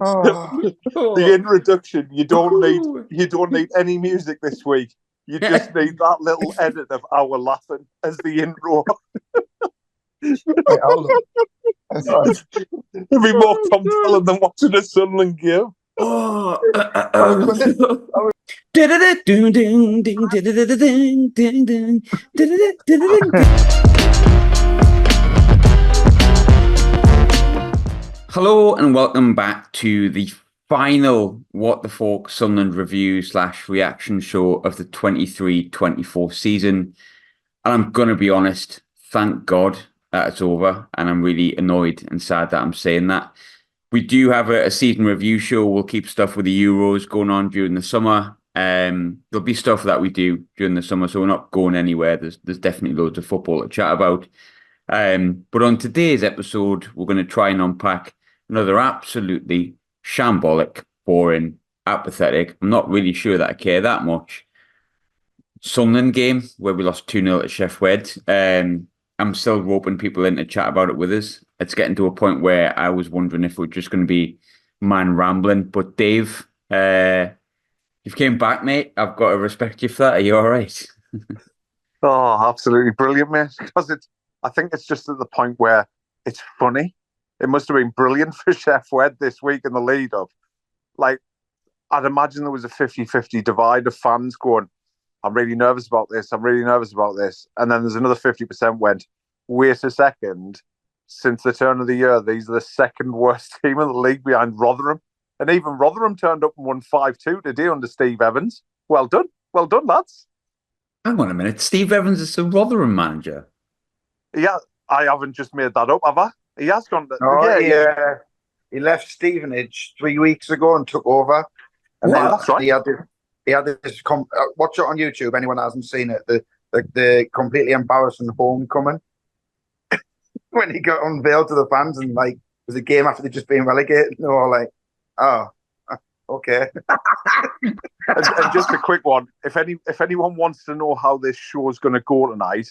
Oh, The introduction. You don't need any music this week. You just need that little edit of our laughing as the intro. wait, hold on. That's fine. It'd be more compelling than watching a Sunderland game. Oh. I was gonna, Hello and welcome back to the final What the Falk Sunderland review / reaction show of the 23-24 season. And I'm going to be honest, thank God that it's over. And I'm really annoyed and sad that I'm saying that. We do have a season review show. We'll keep stuff with the Euros going on during the summer. There'll be stuff that we do during the summer, so we're not going anywhere. There's definitely loads of football to chat about. But on today's episode, we're going to try and unpack another absolutely shambolic, boring, apathetic. I'm not really sure that I care that much. Sunderland game where we lost 2-0 at Sheffield. I'm still roping people in to chat about it with us. It's getting to a point where I was wondering if we're just going to be man rambling. But Dave, you've came back, mate. I've got to respect you for that. Are you all right? Oh, absolutely brilliant, mate. Because I think it's just at the point where it's funny. It must have been brilliant for Sheffield this week in the lead up. Like, I'd imagine there was a 50-50 divide of fans going, I'm really nervous about this. I'm really nervous about this. And then there's another 50% went, wait a second. Since the turn of the year, these are the second worst team in the league behind Rotherham. And even Rotherham turned up and won 5-2 today under Steve Evans. Well done. Well done, lads. Hang on a minute. Steve Evans is the Rotherham manager. Yeah, I haven't just made that up, have I? He has gone. he left Stevenage 3 weeks ago and took over. And Wow, then that's right. He had this. Watch it on YouTube. Anyone that hasn't seen it, the completely embarrassing homecoming when he got unveiled to the fans, and like it was a game after they just been relegated. And they were like, "Oh, okay." And just a quick one: if anyone wants to know how this show is going to go tonight,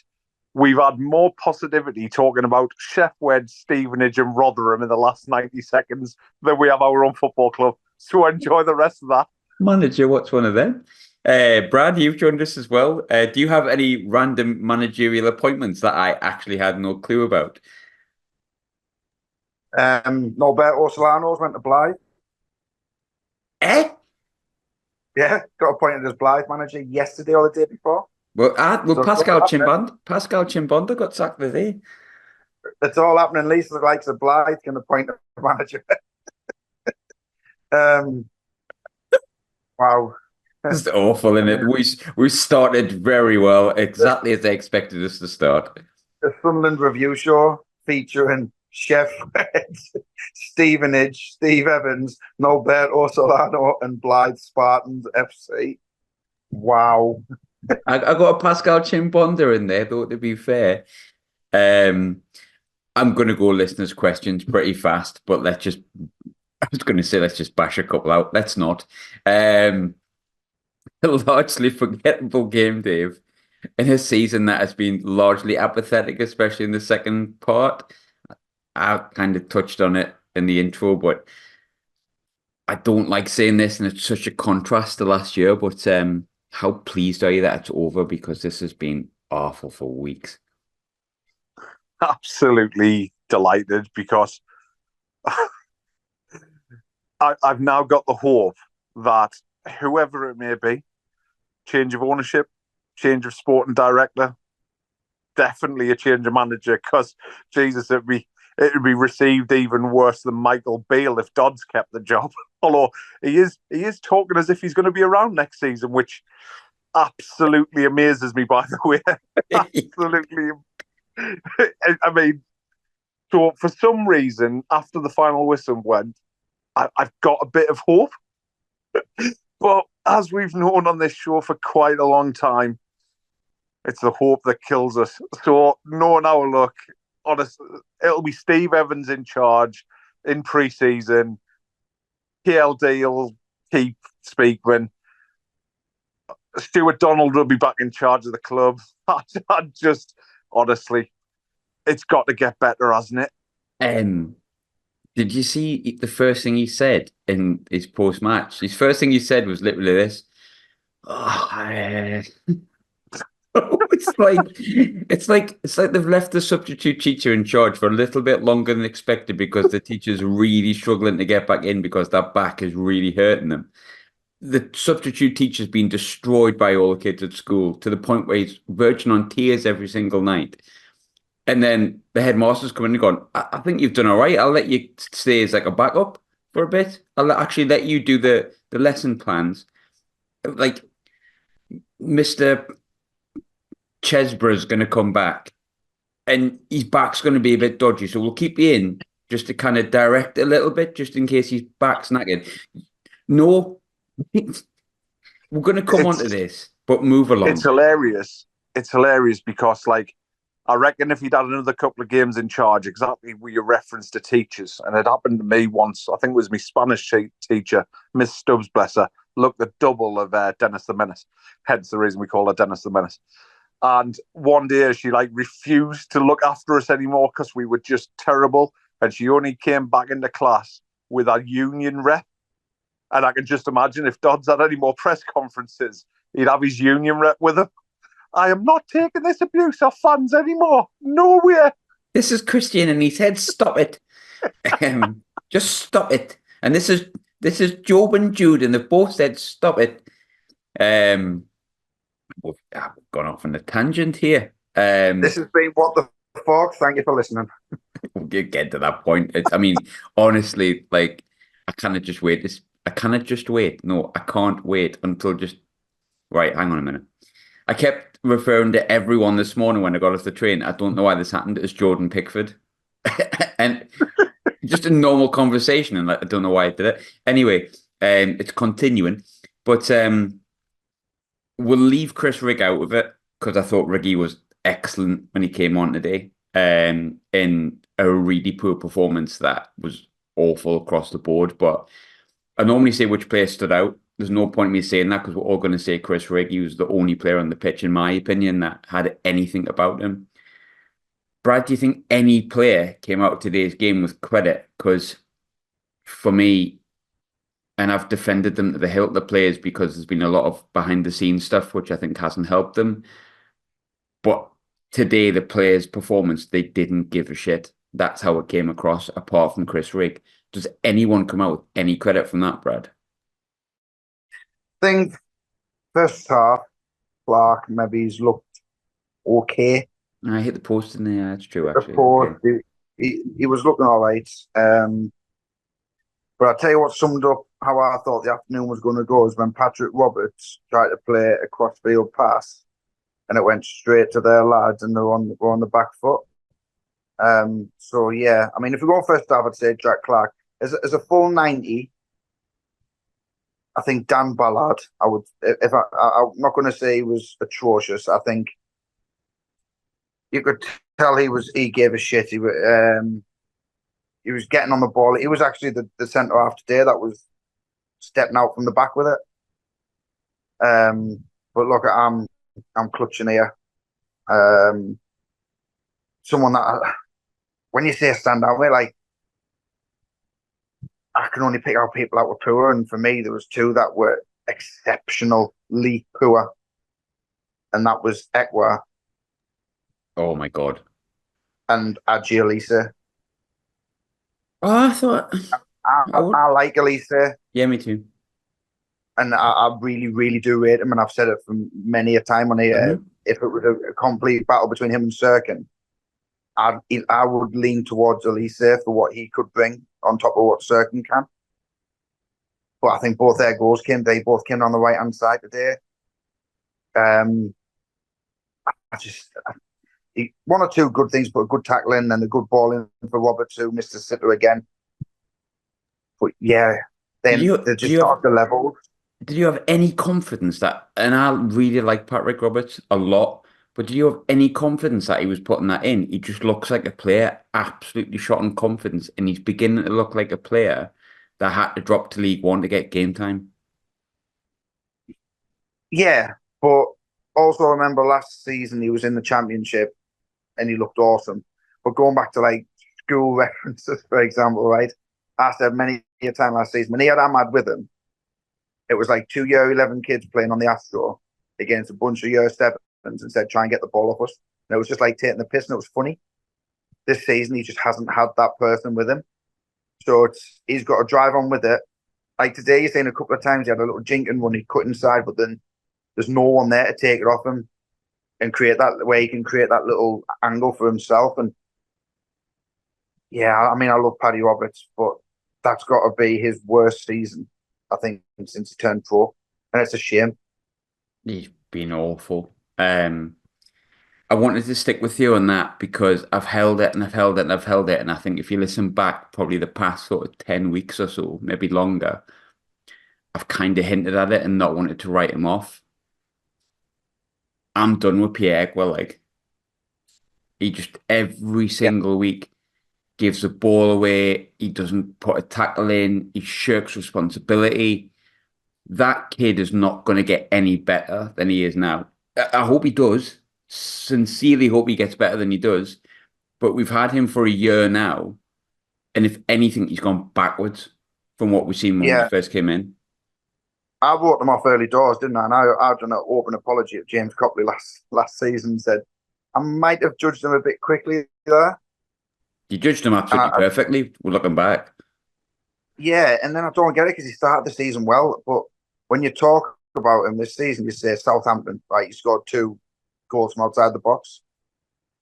we've had more positivity talking about Sheffield, Stevenage, and Rotherham in the last 90 seconds than we have our own football club. So enjoy the rest of that. Manager, what's one of them? Brad, you've joined us as well. Do you have any random managerial appointments that I actually had no clue about? Norberto Solano's went to Blythe. Eh? Yeah, got appointed as Blythe manager yesterday or the day before. Well, So Pascal Chimbonda got sacked today. It's all happening. Lisa likes a Blythe can appoint a manager. Wow. It's awful, isn't it? We started very well, exactly as they expected us to start. The Sunderland review show featuring Chef Stevenage, Steve Evans, Norberto Solano, and Blythe Spartans FC. Wow. I got a Pascal Chimbonda in there, though, to be fair. I'm going to go listeners' questions pretty fast, but let's just bash a couple out. Let's not. A largely forgettable game, Dave, in a season that has been largely apathetic, especially in the second part. I kind of touched on it in the intro, but I don't like saying this, and it's such a contrast to last year, but how pleased are you that it's over? Because this has been awful for weeks. Absolutely delighted because I've now got the hope that whoever it may be, change of ownership, change of sporting director, definitely a change of manager, because Jesus, it'd be received even worse than Michael Beale if Dodds kept the job. Although he is talking as if he's going to be around next season, which absolutely amazes me, by the way. Absolutely. I mean, so for some reason, after the final whistle went, I've got a bit of hope. But as we've known on this show for quite a long time, it's the hope that kills us. So knowing our luck, honestly, it'll be Steve Evans in charge in pre-season. PLD will keep Speakman. Stuart Donald will be back in charge of the club. I just, honestly, it's got to get better, hasn't it? Did you see the first thing he said in his post-match? His first thing he said was literally this. Oh, it's like they've left the substitute teacher in charge for a little bit longer than expected because the teacher's really struggling to get back in because that back is really hurting them. The substitute teacher's been destroyed by all the kids at school to the point where he's verging on tears every single night. And then the headmaster's coming and gone, I think you've done all right. I'll let you stay as like a backup for a bit. I'll actually let you do the lesson plans. Like Mr. Chesborough's going to come back and his back's going to be a bit dodgy. So we'll keep you in just to kind of direct a little bit, just in case his back's knackered. No, we're going to come onto this, but move along. It's hilarious. It's hilarious because, like, I reckon if he'd had another couple of games in charge, exactly where you referenced to teachers, and it happened to me once, I think it was my Spanish teacher, Miss Stubbs, bless her, looked the double of Dennis the Menace, hence the reason we call her Dennis the Menace. And one day she like refused to look after us anymore because we were just terrible, and she only came back into class with our union rep. And I can just imagine if Dodds had any more press conferences, he'd have his union rep with him. I am not taking this abuse of fans anymore. Nowhere. This is Christian, and he said, "Stop it, just stop it." And this is Job and Jude, and they both said, "Stop it." I've gone off on a tangent here. This has been What the Falk. Thank you for listening. We'll get to that point. I mean, honestly, like I cannot just wait. I cannot just wait. No, I can't wait until just right. Hang on a minute. I kept referring to everyone this morning when I got off the train. I don't know why this happened. As Jordan Pickford, and just a normal conversation, and like, I don't know why I did it. Anyway, it's continuing, but we'll leave Chris Rigg out of it because I thought Riggy was excellent when he came on today, in a really poor performance that was awful across the board. But I normally say which player stood out. There's no point in me saying that because we're all going to say Chris Rigg. He was the only player on the pitch, in my opinion, that had anything about him. Brad, do you think any player came out of today's game with credit? Because for me, and I've defended them to the hilt, the players, because there's been a lot of behind-the-scenes stuff, which I think hasn't helped them. But today, the players' performance, they didn't give a shit. That's how it came across, apart from Chris Rigg. Does anyone come out with any credit from that, Brad? I think first half, Clark maybe he's looked okay. I hit the post in there. That's true, actually. The post, okay. He was looking all right. But I'll tell you what summed up how I thought the afternoon was going to go is when Patrick Roberts tried to play a cross-field pass and it went straight to their lads and they were on the back foot. So, yeah, I mean, if we go first half, I'd say Jack Clark. As a full 90, I think Dan Ballard, I'm not going to say he was atrocious. I think you could tell he gave a shit. He was getting on the ball. He was actually the centre half today that was stepping out from the back with it. But look, I'm clutching here. Someone that, when you say stand out, like I can only pick out people that were poor, and for me, there was two that were exceptionally poor, and that was Ekwa. Oh my God! And Adji Elisa. Oh, I thought I like Elisa. Yeah, me too. And I really, really do rate him, and I've said it from many a time on here. Mm-hmm. If it was a complete battle between him and Sirkin, I would lean towards Elise for what he could bring on top of what Sirkin can. But I think both their goals they both came on the right hand side today. One or two good things, but a good tackling and a good ball in for Roberts, who missed the sitter again. But yeah, then they're just off the level. Did you have any confidence that, and I really like Patrick Roberts a lot, but do you have any confidence that he was putting that in? He just looks like a player absolutely shot on confidence, and he's beginning to look like a player that had to drop to League One to get game time. Yeah, but also remember last season he was in the Championship and he looked awesome. But going back to like school references, for example, right? I said many a time last season, when he had Ahmad with him, it was like 2 year 11 kids playing on the Astro against a bunch of year sevens and said, try and get the ball off us. And it was just like taking the piss and it was funny. This season, he just hasn't had that person with him. So he's got to drive on with it. Like today, you're saying a couple of times he had a little jinking run, he cut inside, but then there's no one there to take it off him and create that way he can create that little angle for himself. And yeah, I mean, I love Paddy Roberts, but that's got to be his worst season, I think, since he turned pro. And it's a shame. He's been awful. I wanted to stick with you on that because I've held it and I've held it and I've held it. And I think if you listen back probably the past sort of 10 weeks or so, maybe longer, I've kind of hinted at it and not wanted to write him off. I'm done with Pierre Egwell. Like, he just every single week gives the ball away. He doesn't put a tackle in. He shirks responsibility. That kid is not going to get any better than he is now. I hope he does. Sincerely hope he gets better than he does. But we've had him for a year now. And if anything, he's gone backwards from what we've seen when we first came in. I wrote them off early doors, didn't I? And I've done an open apology at James Copley last season. Said I might have judged him a bit quickly there. You judged him absolutely perfectly. We're looking back. Yeah, and then I don't get it because he started the season well. But when you talk about him this season, you say Southampton, right? He scored 2 goals from outside the box.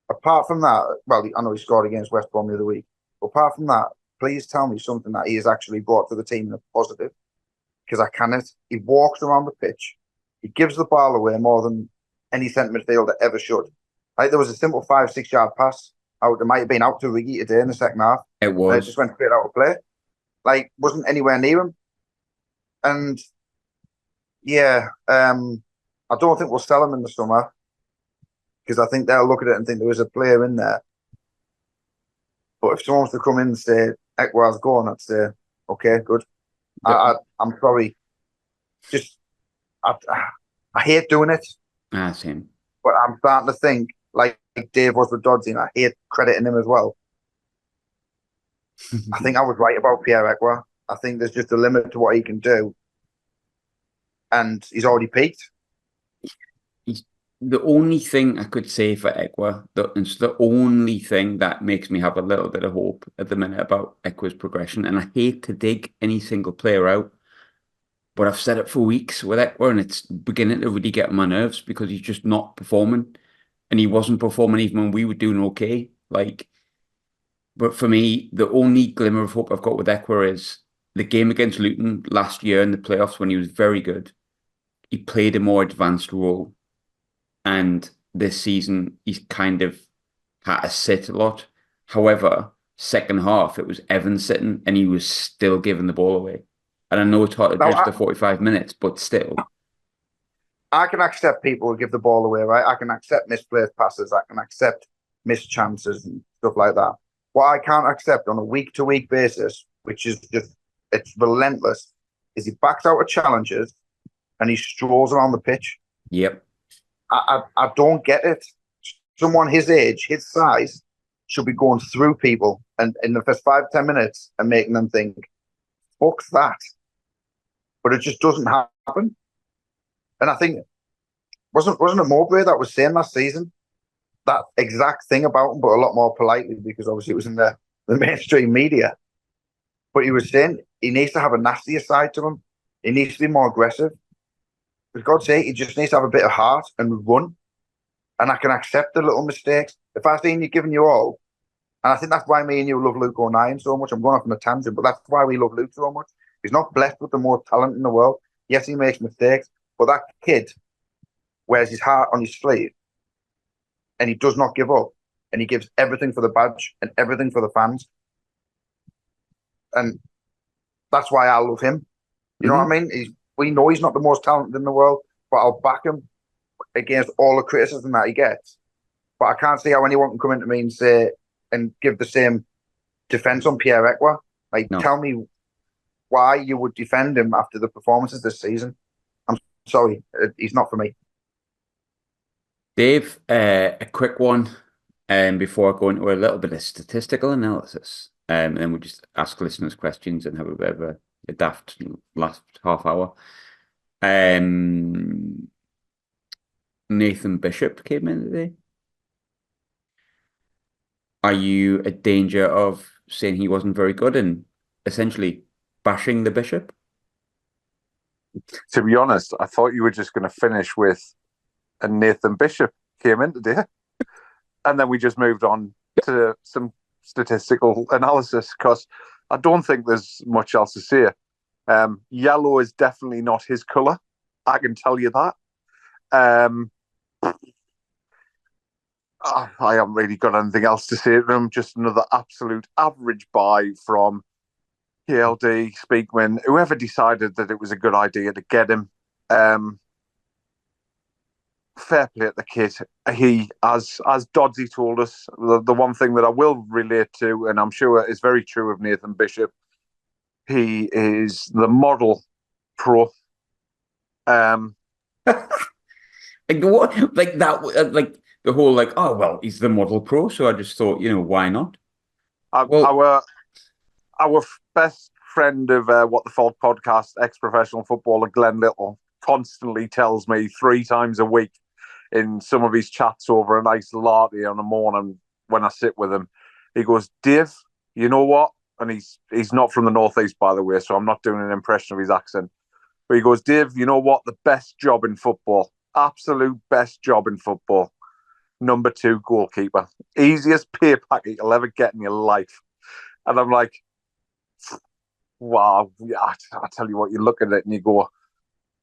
Apart from that, well, I know he scored against West Brom the other week. But apart from that, please tell me something that he has actually brought to the team in a positive. Because I cannot. He walks around the pitch. He gives the ball away more than any centre midfielder ever should. Like there was a simple 5-6 yard pass out. It might have been out to Riggy today in the second half. It was. It just went straight out of play. Like wasn't anywhere near him. And yeah, I don't think we'll sell him in the summer because I think they'll look at it and think there was a player in there. But if someone was to come in and say Ekwell's gone, I'd say okay, good. I'm sorry. Just I hate doing it. Same. But I'm starting to think like Dave was with Doddsy, and I hate crediting him as well. I think I was right about Pierre Egwell. I think there's just a limit to what he can do, and he's already peaked. The only thing I could say for Egwell, it's the only thing that makes me have a little bit of hope at the minute about Egwell's progression. And I hate to dig any single player out, but I've said it for weeks with Egwell, and it's beginning to really get on my nerves because he's just not performing. And he wasn't performing even when we were doing okay. But for me, the only glimmer of hope I've got with Egwell is the game against Luton last year in the playoffs when he was very good. He played a more advanced role. And this season, he's kind of had to sit a lot. However, second half, it was Evans sitting and he was still giving the ball away. And I know it's hard to judge the 45 minutes, but still. I can accept people who give the ball away, right? I can accept misplaced passes. I can accept missed chances and stuff like that. What I can't accept on a week-to-week basis, which is just, it's relentless, is he backs out of challenges and he strolls around the pitch. Yep. I don't get it. Someone his age, his size, should be going through people and in the first 5-10 minutes and making them think, fuck that. But it just doesn't happen. And I think wasn't it Mowbray that was saying last season that exact thing about him, but a lot more politely because obviously it was in the mainstream media. But he was saying he needs to have a nastier side to him. He needs to be more aggressive. For God's sake, he just needs to have a bit of heart and run. And I can accept the little mistakes. If I've seen you giving you all, and I think that's why me and you love Luke O'Nien so much. I'm going off on a tangent, but that's why we love Luke so much. He's not blessed with the most talent in the world. Yes, he makes mistakes, but that kid wears his heart on his sleeve and he does not give up. And he gives everything for the badge and everything for the fans. And that's why I love him. You know what I mean? We know he's not the most talented in the world, but I'll back him against all the criticism that he gets. But I can't see how anyone can come into me and say and give the same defense on Pierre Egwell. Like, tell me why you would defend him after the performances this season. I'm sorry, he's not for me. Dave, a quick one before I go into a little bit of statistical analysis. and then we'll just ask listeners questions and have a bit of a daft last half hour. Nathan Bishop came in today. Are you a danger of saying he wasn't very good and essentially bashing the Bishop? To be honest, I thought you were just going to finish with a Nathan Bishop came in today. And then we just moved on to some statistical analysis because I don't think there's much else to say. Yellow is definitely not his colour. I can tell you that. I haven't really got anything else to say to him. Just another absolute average buy from KLD, Speakman, whoever decided that it was a good idea to get him. Fair play at the kid. He, as Doddsy told us, the one thing that I will relate to, and I'm sure is very true of Nathan Bishop, he is the model pro. Like what? Like that? Like the whole like, oh well, he's the model pro, so I just thought, why not? Our best friend of What the Falk podcast, ex-professional footballer Glenn Little, constantly tells me 3 times a week in some of his chats over a nice latte on a morning when I sit with him. He goes, Dave, you know what? And he's not from the Northeast, by the way, so I'm not doing an impression of his accent. But he goes, Dave, you know what? The best job in football, absolute best job in football, number 2 goalkeeper. Easiest pay packet you'll ever get in your life. And I'm like, wow, yeah, I tell you what, you look at it and you go,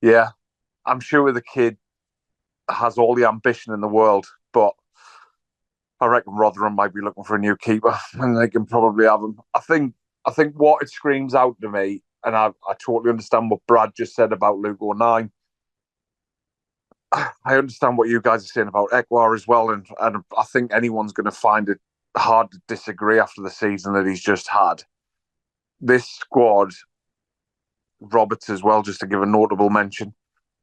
yeah, I'm sure the kid has all the ambition in the world, but I reckon Rotherham might be looking for a new keeper and they can probably have him. I think what it screams out to me, and I totally understand what Brad just said about Luke O'Nien. I understand what you guys are saying about Ekwar as well, and I think anyone's going to find it hard to disagree after the season that he's just had. This squad, Roberts as well, just to give a notable mention,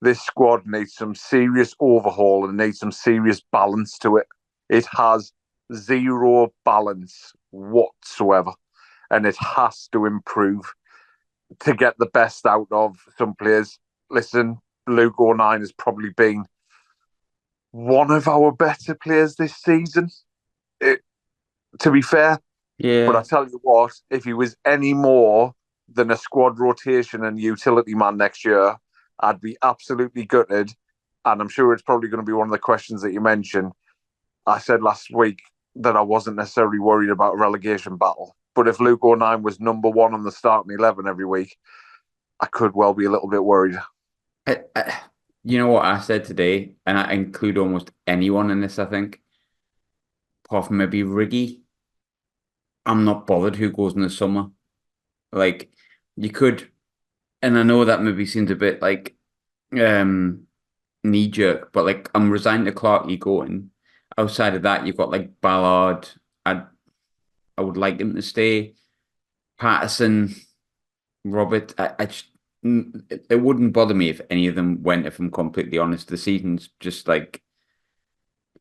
this squad needs some serious overhaul and needs some serious balance to it. It has zero balance whatsoever, and it has to improve to get the best out of some players. Listen, Luke O'Nien has probably been one of our better players this season, to be fair. Yeah. But I tell you what, if he was any more than a squad rotation and utility man next year, I'd be absolutely gutted. And I'm sure it's probably going to be one of the questions that you mentioned. I said last week that I wasn't necessarily worried about a relegation battle. But if Luke O'Nien was number 1 on the starting 11 every week, I could well be a little bit worried. You know what I said today, and I include almost anyone in this, I think, apart from maybe Riggy. I'm not bothered who goes in the summer. Like, you could, and I know that maybe seems a bit like knee jerk, but like I'm resigned to Clarkey going. Outside of that, you've got like Ballard. I would like him to stay. Patterson, Robert. It wouldn't bother me if any of them went, if I'm completely honest. The season's just like,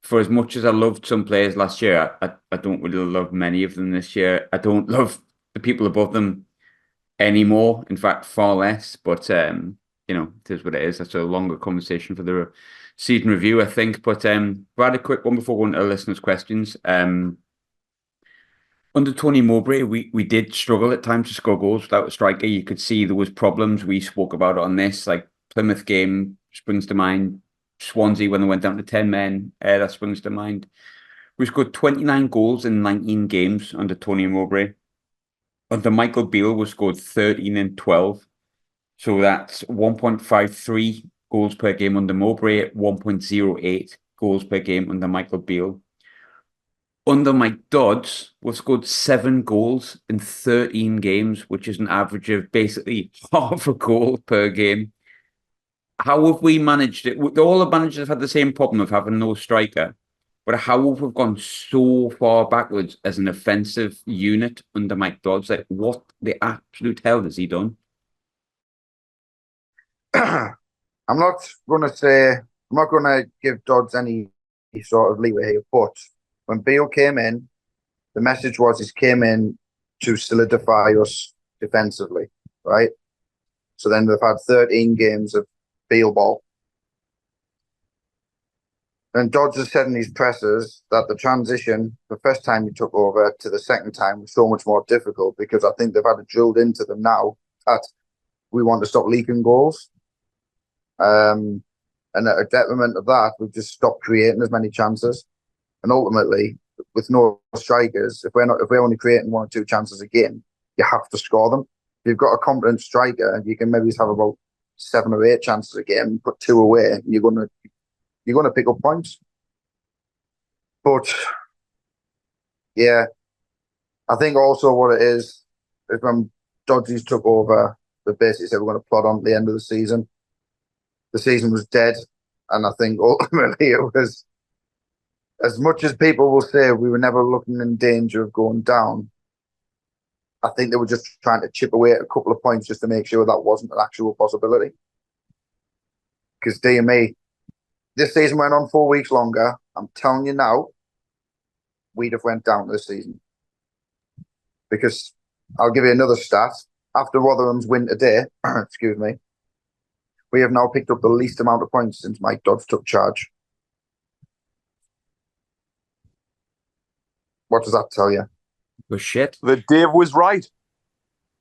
for as much as I loved some players last year, I don't really love many of them this year. I don't love the people above them anymore. In fact, far less. But it is what it is. That's a longer conversation for the season review, I think. But Brad, a quick one before going to listeners' questions. Under Tony Mowbray, we did struggle at times to score goals without a striker. You could see there was problems. We spoke about it on this, like Plymouth game springs to mind. Swansea when they went down to 10 men, that springs to mind. We scored 29 goals in 19 games under Tony Mowbray. Under Michael Beale, we scored 13 and 12. So that's 1.53 goals per game under Mowbray, 1.08 goals per game under Michael Beale. Under Mike Dodds, we've scored 7 goals in 13 games, which is an average of basically half a goal per game. How have we managed it? All the managers have had the same problem of having no striker, but how have we gone so far backwards as an offensive unit under Mike Dodds? Like, what the absolute hell has he done? I'm not going to give Dodds any sort of leeway here, but when Beale came in, the message was he came in to solidify us defensively, right? So then they've had 13 games of field ball. And Dodds has said in his pressers that the transition, the first time he took over to the second time, was so much more difficult because I think they've had it drilled into them now that we want to stop leaking goals. And at a detriment of that, we've just stopped creating as many chances. And ultimately, with no strikers, if we're only creating 1 or 2 chances a game, you have to score them. If you've got a competent striker, you can maybe have about 7 or 8 chances a game, put 2 away, and you're gonna pick up points. But yeah, I think also what it is when Dodgies took over, they basically said we're going to plod on to the end of the season. The season was dead, and I think ultimately it was, as much as people will say we were never looking in danger of going down, I think they were just trying to chip away at a couple of points just to make sure that wasn't an actual possibility. Because dear me, this season went on 4 weeks longer. I'm telling you now, we'd have went down this season. Because I'll give you another stat. After Rotherham's win today, excuse me, we have now picked up the least amount of points since Mike Dodds took charge. What does that tell you? Was shit. That Dave was right.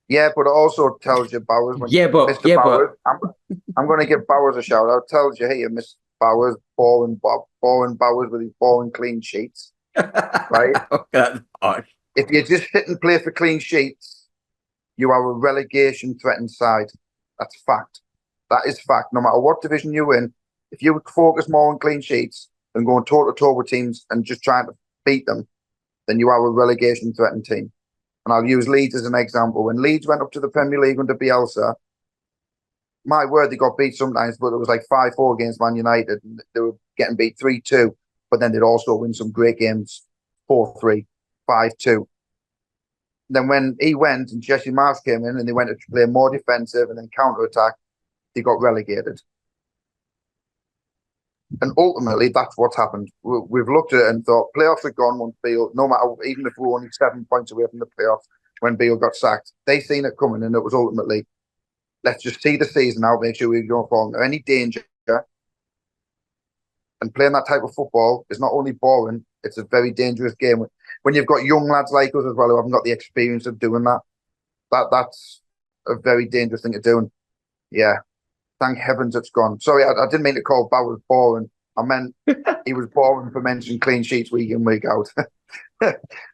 Yeah, but it also tells you Bowers. Mr. Bowers, I'm going to give Bowers a shout out. Tells you, hey, Mr. Bowers, boring Bowers with his boring clean sheets, right? That's harsh. If you just sit and play for clean sheets, you are a relegation threatened side. That's fact. That is fact. No matter what division you're in, if you would focus more on clean sheets than going toe to toe with teams and just trying to beat them, then you are a relegation threatened team. And I'll use Leeds as an example. When Leeds went up to the Premier League under Bielsa, my word, they got beat sometimes, but it was like 5-4 against Man United. And they were getting beat 3-2, but then they'd also win some great games, 4-3, 5-2. Then when he went and Jesse Marsh came in and they went to play more defensive and then counter-attack, they got relegated. And ultimately, that's what's happened. We've looked at it and thought, playoffs are gone once Beale, no matter, even if we were only 7 points away from the playoffs when Beale got sacked. They seen it coming, and it was ultimately, let's just see the season out, make sure we don't fall into any danger. And playing that type of football is not only boring, it's a very dangerous game. When you've got young lads like us as well who haven't got the experience of doing that, that's a very dangerous thing to do. And yeah, thank heavens it's gone. Sorry, I didn't mean to call Bowers boring. I meant he was boring for mentioning clean sheets week in, week out.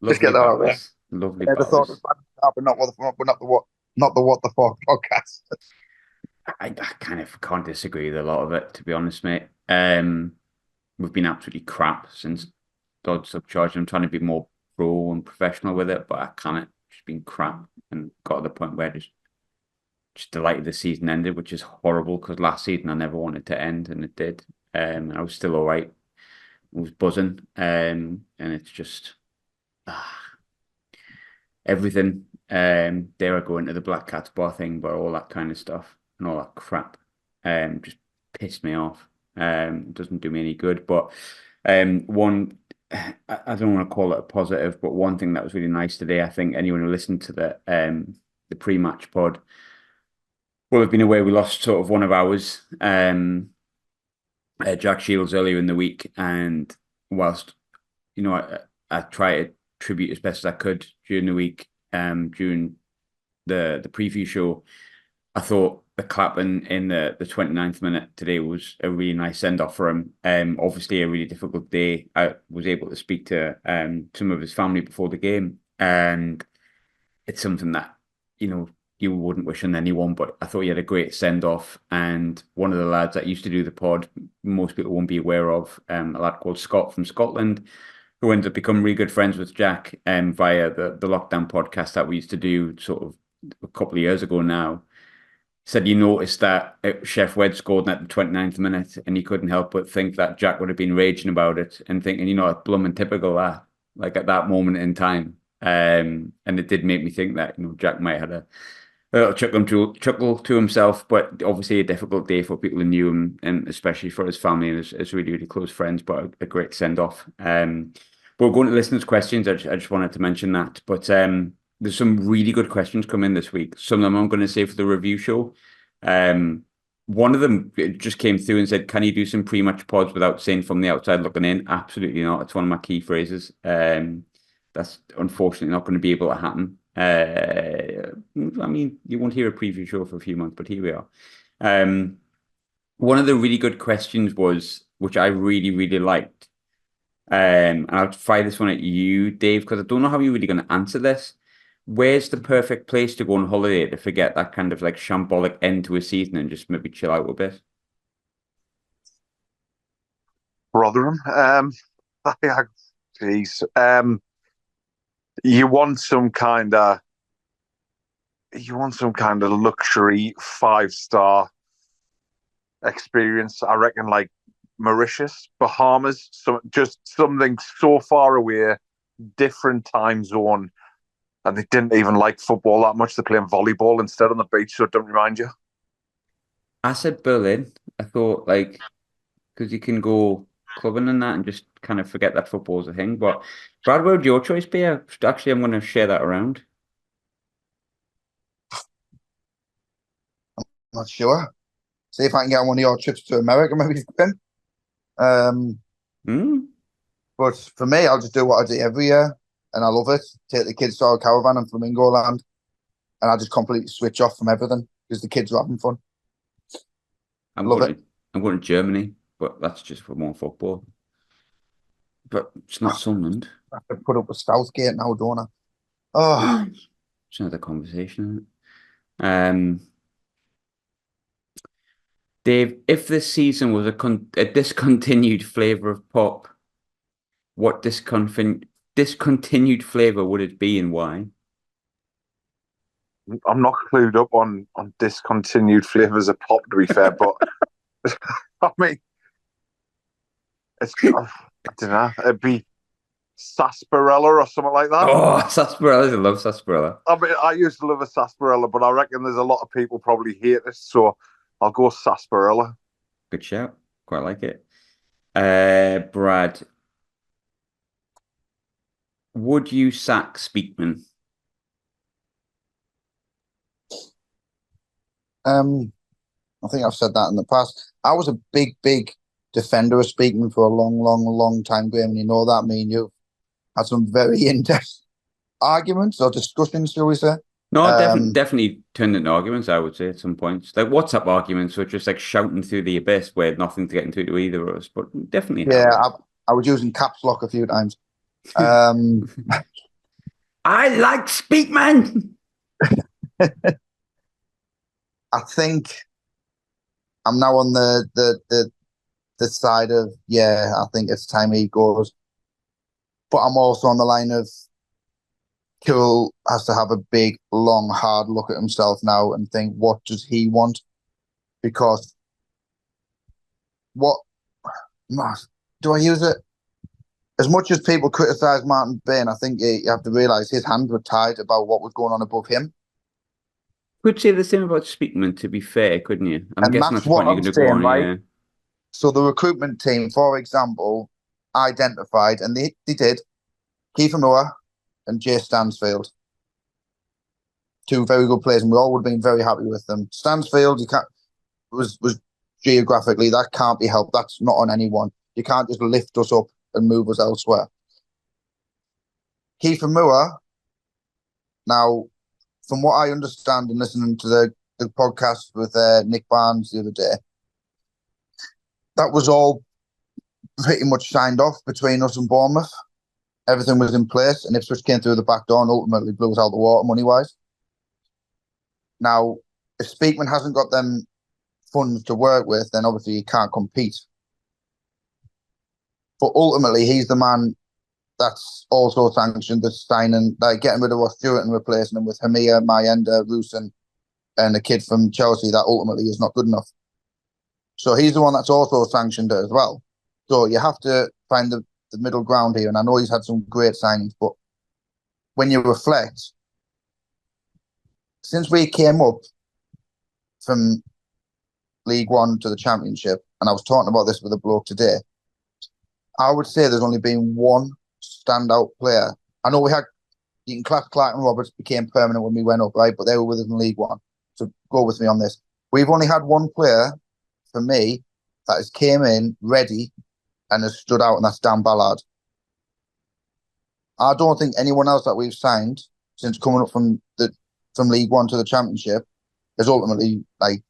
Just get that out there. Lovely. Yeah, the thought of but not the what the fuck podcast. I kind of can't disagree with a lot of it, to be honest, mate. We've been absolutely crap since Dodds took charge. I'm trying to be more pro and professional with it, but I can't. It's been crap and got to the point where just delighted the season ended, which is horrible because last season I never wanted to end and it did. And I was still all right. I was buzzing. And it's just everything. There I go into the Black Cats bar thing, but all that kind of stuff and all that crap just pissed me off. It doesn't do me any good. But one, I don't want to call it a positive, but one thing that was really nice today, I think anyone who listened to the pre-match pod will have been aware we lost sort of one of ours, Jack Shields, earlier in the week. And whilst, I try to tribute as best as I could during the week, during the preview show, I thought the clapping in the 29th minute today was a really nice send-off for him. Obviously a really difficult day. I was able to speak to some of his family before the game, and it's something that, you wouldn't wish on anyone, but I thought he had a great send-off. And one of the lads that used to do the pod, most people won't be aware of, a lad called Scott from Scotland, who ended up becoming really good friends with Jack via the lockdown podcast that we used to do sort of a couple of years ago now. Said you noticed that Chef Wed scored at the 29th minute and he couldn't help but think that Jack would have been raging about it and thinking, it's blooming typical that, like at that moment in time. And it did make me think that, Jack might have had a little chuckle to himself, but obviously a difficult day for people who knew him, and especially for his family and his really, really close friends, but a great send-off. But we're going to listeners' questions. I just wanted to mention that. But there's some really good questions come in this week. Some of them I'm going to save for the review show. One of them just came through and said, "Can you do some pre-match pods without saying from the outside looking in?" Absolutely not. It's one of my key phrases. That's unfortunately not going to be able to happen. I mean, you won't hear a preview show for a few months, but here we are. One of the really good questions was, which I really, really liked. And I'll fire this one at you, Dave, because I don't know how you're really going to answer this. Where's the perfect place to go on holiday to forget that kind of like shambolic end to a season and just maybe chill out a bit? Rotherham. Geez. You want some kind of luxury 5-star experience. I reckon like Mauritius, Bahamas, just something so far away, different time zone. And they didn't even like football that much. They're playing volleyball instead on the beach, so it don't remind you. I said Berlin. I thought like, because you can go clubbing and that and just kind of forget that football's a thing. But Brad, what would your choice be? Actually, I'm going to share that around. Not sure. See if I can get on one of your trips to America, maybe, Quinn. But for me, I'll just do what I do every year, and I love it. Take the kids to our caravan in Flamingo Land, and I just completely switch off from everything because the kids are having fun. I'm going to Germany, but that's just for more football. But it's not Sunderland. I have to put up with Southgate now, don't I? Oh, it's another conversation. Dave, if this season was a discontinued flavour of pop, what discontinued flavour would it be and why? I'm not clued up on discontinued flavours of pop, to be fair, but I mean, I don't know, it'd be sarsaparilla or something like that. Oh, sarsaparilla! I love sarsaparilla. I mean, I used to love a sarsaparilla, but I reckon there's a lot of people probably hate it, so I'll go sarsaparilla. Good shout. Quite like it. Brad, would you sack Speakman? I think I've said that in the past. I was a big defender of Speakman for a long time, Graham, and you know that. Me and you had some very in-depth arguments or discussions, shall we say? No, definitely turned into arguments, I would say, at some points. Like WhatsApp arguments were just like shouting through the abyss where nothing to get into to either of us, but definitely. Yeah, I was using caps lock a few times. I like Speakman! I think I'm now on the side of, yeah, I think it's time he goes. But I'm also on the line of Kill has to have a big, long, hard look at himself now and think, what does he want? Because what do I use it? As much as people criticise Martin Bain, I think you have to realise his hands were tied about what was going on above him. Could say the same about Speakman, to be fair, couldn't you? I'm guessing that's what you're going to go on, right? Yeah. So the recruitment team, for example, identified, and they did, Kiefer Moore and Jay Stansfield. Two very good players, and we all would have been very happy with them. Stansfield, was geographically, that can't be helped. That's not on anyone. You can't just lift us up and move us elsewhere. Kiefer Moore, now, from what I understand and listening to the podcast with Nick Barnes the other day, that was all pretty much signed off between us and Bournemouth. Everything was in place, and Ipswich came through the back door and ultimately blew us out the water money-wise. Now, if Speakman hasn't got them funds to work with, then obviously he can't compete. But ultimately, he's the man that's also sanctioned the signing, like getting rid of Ross Stewart and replacing him with Hamia, Mayenda, Rusin, and a kid from Chelsea that ultimately is not good enough. So he's the one that's also sanctioned it as well. So you have to find the middle ground here. And I know he's had some great signings, but when you reflect, since we came up from League One to the Championship, and I was talking about this with a bloke today, I would say there's only been one standout player. I know we had you can class Clark and Roberts became permanent when we went up, right? But they were with us in League One. So go with me on this. We've only had one player, for me, that has came in ready and has stood out, and that's Dan Ballard. I don't think anyone else that we've signed since coming up from League One to the Championship is ultimately like.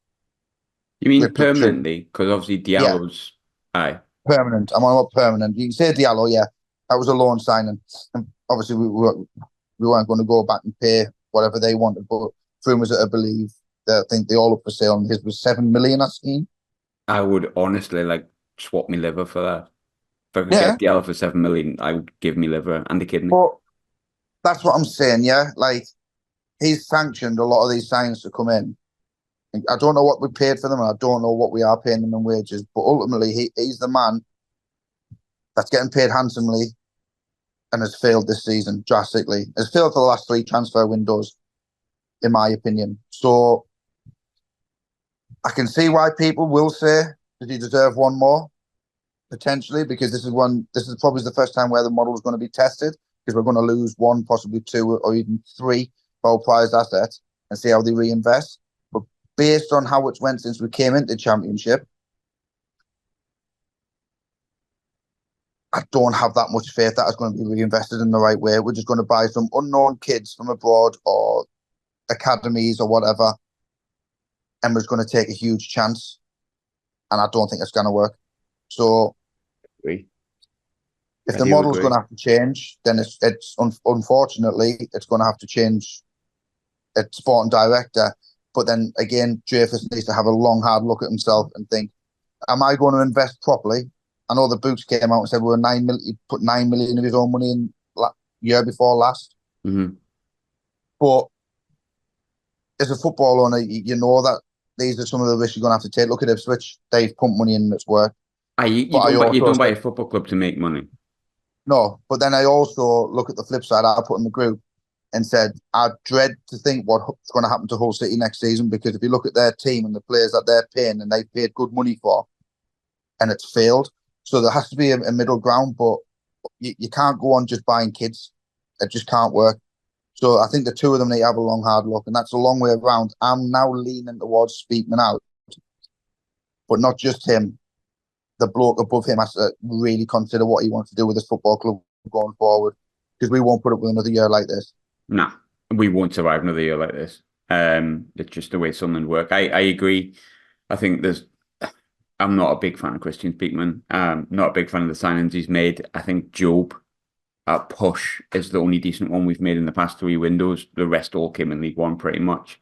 You mean permanently? Because obviously Diallo's aye. Permanent. I'm on about permanent. You can say Diallo, yeah. That was a loan signing. And obviously we weren't going to go back and pay whatever they wanted, but rumours that I believe that I think they all up for sale, and his was 7 million I've seen. I would honestly like swap my liver for that. If I could get Diallo for 7 million, I would give me liver and the kidney. But that's what I'm saying, yeah. Like, he's sanctioned a lot of these signings to come in. I don't know what we paid for them, and I don't know what we are paying them in wages. But ultimately, he's the man that's getting paid handsomely and has failed this season drastically. Has failed for the last 3 transfer windows, in my opinion. So I can see why people will say, does he deserve one more? Potentially, because this is probably the first time where the model is going to be tested, because we're going to lose 1, possibly 2, or even 3 well-prized assets and see how they reinvest. But based on how it's went since we came into the Championship, I don't have that much faith that it's going to be reinvested in the right way. We're just going to buy some unknown kids from abroad or academies or whatever, and we're just going to take a huge chance. And I don't think it's going to work. So if the model's going to have to change, then unfortunately it's going to have to change its sporting director. But then again, Dreyfus needs to have a long, hard look at himself and think, am I going to invest properly? I know the books came out and said he put 9 million of his own money in year before last. Mm-hmm. But as a football owner, you know that these are some of the risks you're going to have to take. Look at Ipswich; they've pumped money in and it's worked. You don't buy a football club to make money. No, but then I also look at the flip side. I put in the group and said, I dread to think what's going to happen to Hull City next season, because if you look at their team and the players that they're paying and they've paid good money for, and it's failed. So there has to be a middle ground, but you can't go on just buying kids. It just can't work. So I think the two of them need to have a long, hard look, and that's a long way around. I'm now leaning towards Speakman out, but not just him. The bloke above him has to really consider what he wants to do with this football club going forward, because we won't put up with another year like this. Nah, we won't survive another year like this. It's just the way Sunderland work. I agree. I think I'm not a big fan of Christian Speakman. Not a big fan of the signings he's made. I think Job at Push is the only decent one we've made in the past 3 windows. The rest all came in League One pretty much.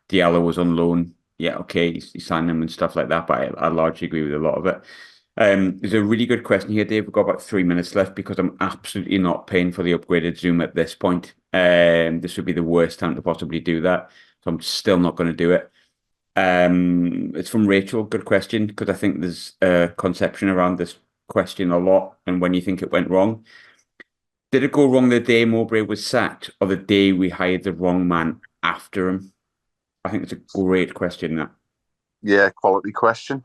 Diallo was on loan. Yeah, okay, he signed them and stuff like that, but I largely agree with a lot of it. There's a really good question here, Dave. We've got about 3 minutes left, because I'm absolutely not paying for the upgraded Zoom at this point. This would be the worst time to possibly do that, so I'm still not going to do it. It's from Rachel. Good question, because I think there's a conception around this question a lot, and when you think it went wrong. Did it go wrong the day Mowbray was sacked, or the day we hired the wrong man after him? I think it's a great question, that. Yeah, quality question.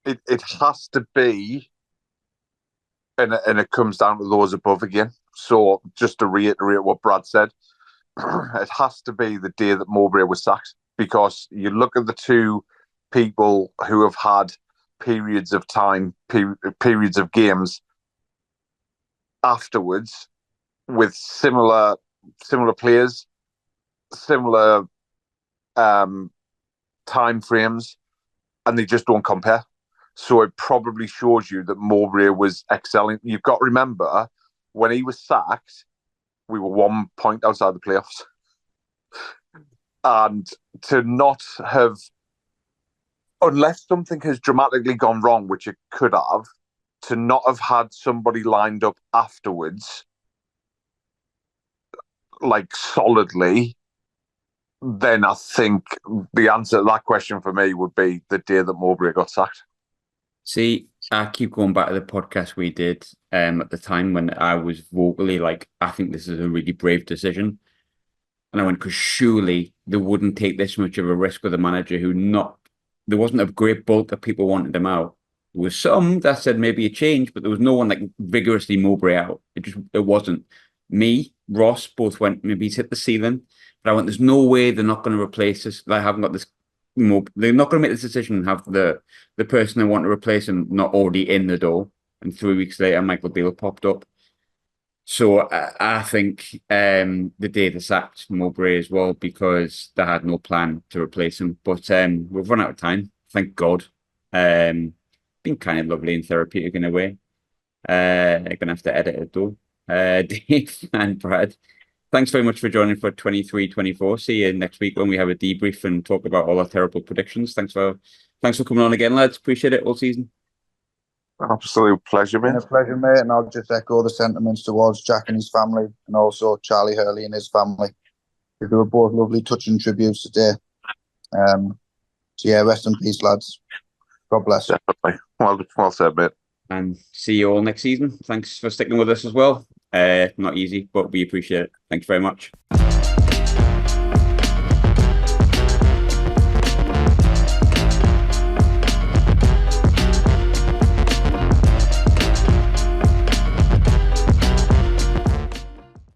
It has to be, and it comes down to those above again. So just to reiterate what Brad said, it has to be the day that Mowbray was sacked, because you look at the two people who have had periods of time, periods of games afterwards with similar players, similar time frames, and they just don't compare. So it probably shows you that Mowbray was excelling. You've got to remember, when he was sacked, we were 1 point outside the playoffs. And to not have, unless something has dramatically gone wrong, which it could have, to not have had somebody lined up afterwards, like solidly, then I think the answer to that question for me would be the day that Mowbray got sacked. See, I keep going back to the podcast we did at the time when I was vocally like, I think this is a really brave decision. And I went, because surely they wouldn't take this much of a risk with a manager there wasn't a great bulk of people wanted him out. There was some that said maybe a change, but there was no one like vigorously Mowbray out. It wasn't. Me, Ross, both went, maybe he's hit the ceiling. But I went, there's no way they're not going to replace this. They haven't got this. They're not going to make this decision and have the person they want to replace him not already in the door. And 3 weeks later, Michael Beale popped up. So I think the day they sacked Mowbray as well, because they had no plan to replace him. But we've run out of time. Thank God. Been kind of lovely and therapeutic in a way. I'm going to have to edit it though. Dave and Brad, thanks very much for joining for 23-24. See you next week when we have a debrief and talk about all our terrible predictions. Thanks for coming on again, lads. Appreciate it all season. Absolute pleasure, mate. It's been a pleasure, mate. And I'll just echo the sentiments towards Jack and his family, and also Charlie Hurley and his family. They were both lovely, touching tributes today. So yeah, rest in peace, lads. God bless. Definitely. Well said, mate. And see you all next season. Thanks for sticking with us as well. Not easy, but we appreciate it. Thanks very much.